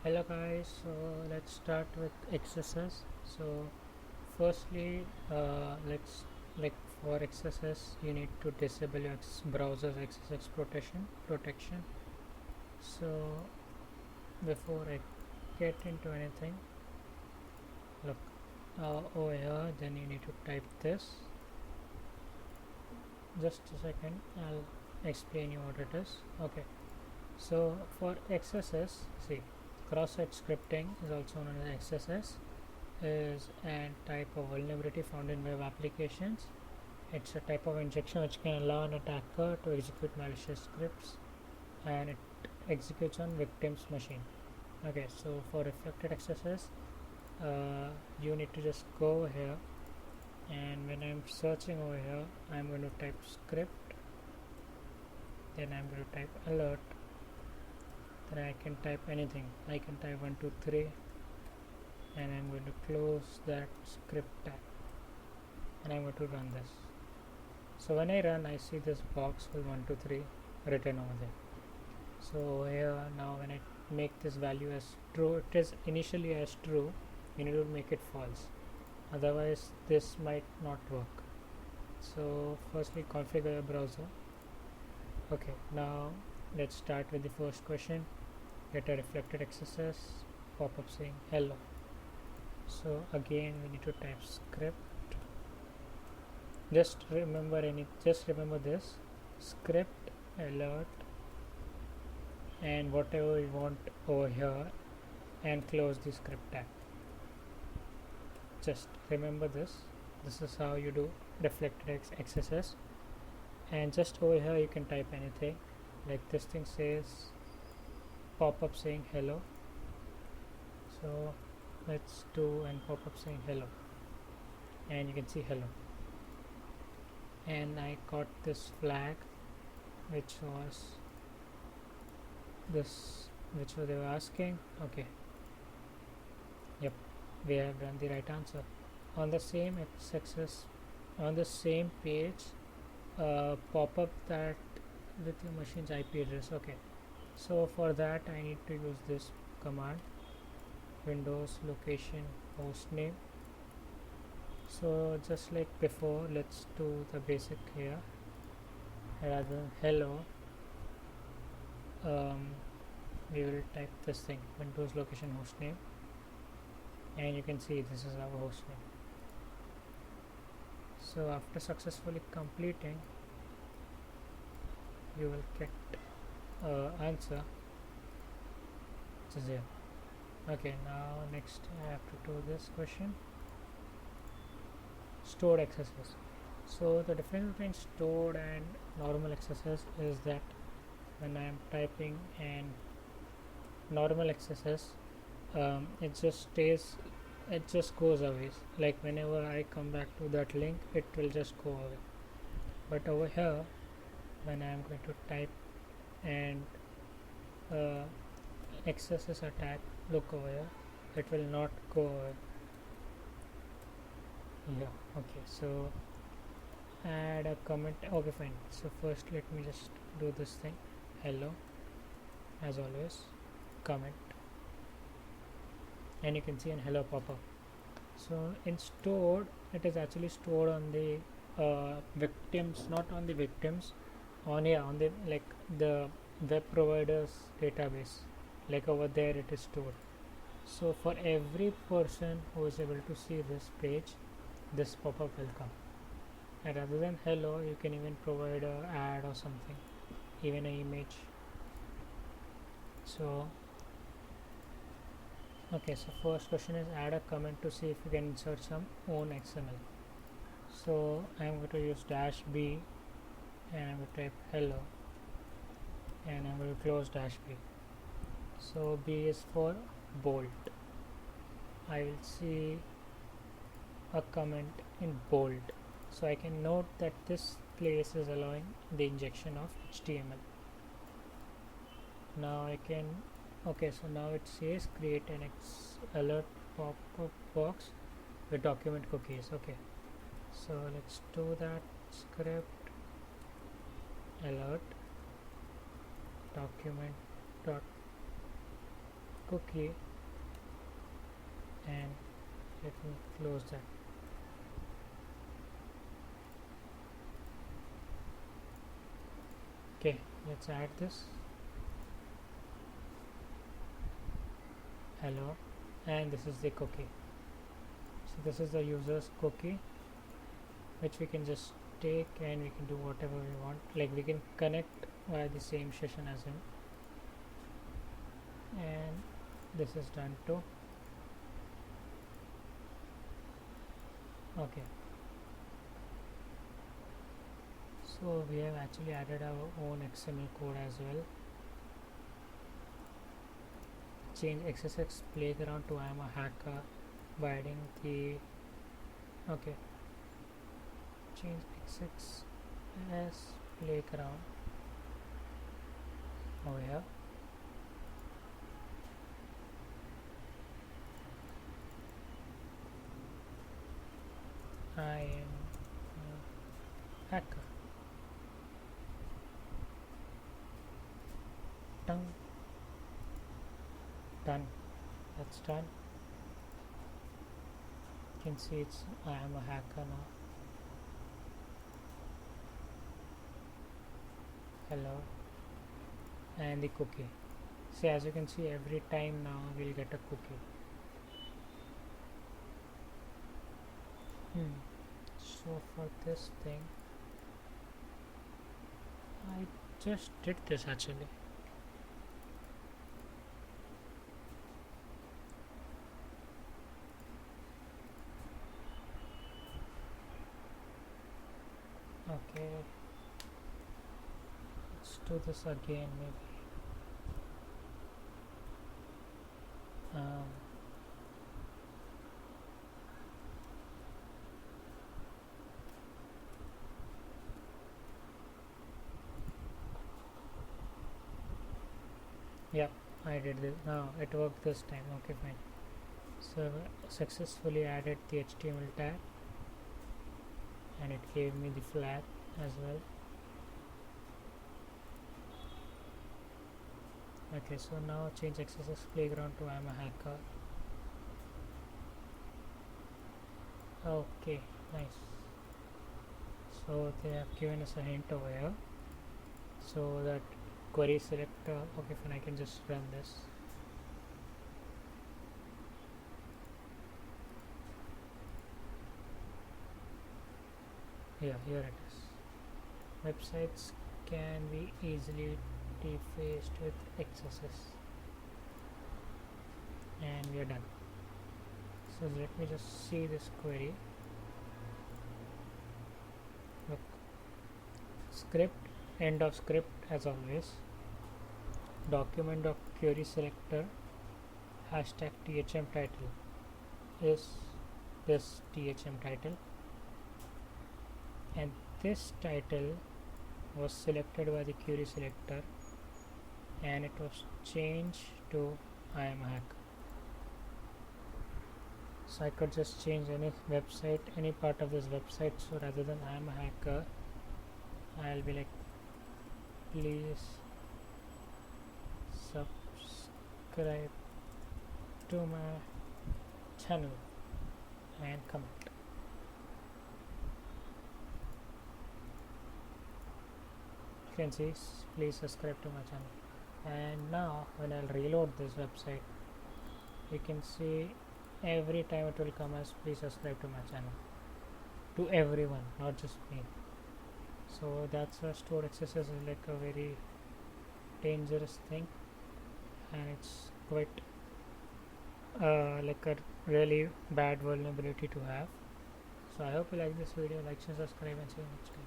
Hello guys, so let's start with XSS. So firstly, let's like for XSS you need to disable your browser's XSS protection. So before I get into anything, look over here, then you need to type this. Just a second, I'll explain you what it is. Okay, so for XSS, see, cross-site scripting is also known as XSS. Is a type of vulnerability found in web applications. It's a type of injection which can allow an attacker to execute malicious scripts, and it executes on victim's machine. Okay, so for reflected XSS, you need to just go over here, and when I'm searching over here, I'm going to type script, then I'm going to type alert, then I can type anything. I can type 123, and I'm going to close that script tab, and I'm going to run this. So when I run, I see this box with 123 written over there. So here now when I make this value as true, it is initially as true, you need to make it false, otherwise this might not work. So firstly configure your browser. Okay, now let's start with the first question. Get a reflected XSS pop-up saying hello. So again we need to type script. Just remember this script alert and whatever you want over here, and close the script tab. Just remember this is how you do reflected XSS. And just over here you can type anything, like this thing says pop-up saying hello. So let's do and pop-up saying hello, and you can see hello, and I got this flag which was this, which they were asking. Okay, yep, we have done the right answer. On the same XSS, on the same page, pop up that with your machine's IP address. Okay, so for that I need to use this command, Windows location hostname. So just like before, let's do the basic here. Rather than hello, we will type this thing, Windows location hostname, and you can see this is our hostname. So after successfully completing, you will get answer which is here. Okay, now next I have to do this question, stored XSS. So the difference between stored and normal XSS is that when I am typing and normal XSS, it just stays, it just goes away. Like whenever I come back to that link, it will just go away. But over here, when I am going to type and XSS attack, look over here, it will not go away. Yeah, okay, so add a comment. Okay, fine. So first let me just do this thing, hello, as always, comment, and you can see an hello pop-up. So in stored, it is actually stored on the victims, not on the victims, on the like the web provider's database, like over there it is stored. So for every person who is able to see this page, this pop-up will come. And rather than hello, you can even provide a ad or something, even an image. So okay, so first question is add a comment to see if you can insert some own XML. So I'm going to use -b, and I'm going to type hello, and I'm going to close -b. So B is for bold. I will see a comment in bold, so I can note that this place is allowing the injection of HTML. Now I can, okay, so now it says create an alert pop-up box with document cookies. Okay, so let's do that. Script alert document dot cookie, and let me close that. Okay, let's add this. Hello, and this is the cookie. So this is the user's cookie, which we can just take and we can do whatever we want. Like we can connect via the same session as him, and this is done too. Okay, so we have actually added our own XML code as well. Change XSS playground to I am a hacker by adding the okay, change XSS playground over here. I am a hacker. Done. That's done. You can see it's I am a hacker now. Hello, and the cookie. See, as you can see, every time now we'll get a cookie. So for this thing, I just did this actually. Okay, let's do this again maybe. Yep, I did this. No, it worked this time. Okay, fine. So successfully added the HTML tag, and it gave me the flag as well. Okay, so now change XSS playground to I'm a hacker. Okay, nice. So they have given us a hint over here. So that query selector. Okay, fine. I can just run this. Yeah, here it is. Websites can be easily defaced with XSS, and we are done. So let me just see this query. Look, script, end of script as always. Document dot query selector hashtag thm title is this thm title, and this title was selected by the query selector, and it was changed to I am a hacker. So I could just change any website, any part of this website. So rather than I am a hacker, I'll be like, please subscribe to my channel and comment. You can see please subscribe to my channel. And now when I'll reload this website, you can see every time it will come as please subscribe to my channel, to everyone, not just me. So that's why stored XSS is like a very dangerous thing, and it's quite like a really bad vulnerability to have. So I hope you like this video. Like, share, subscribe, and see you next time.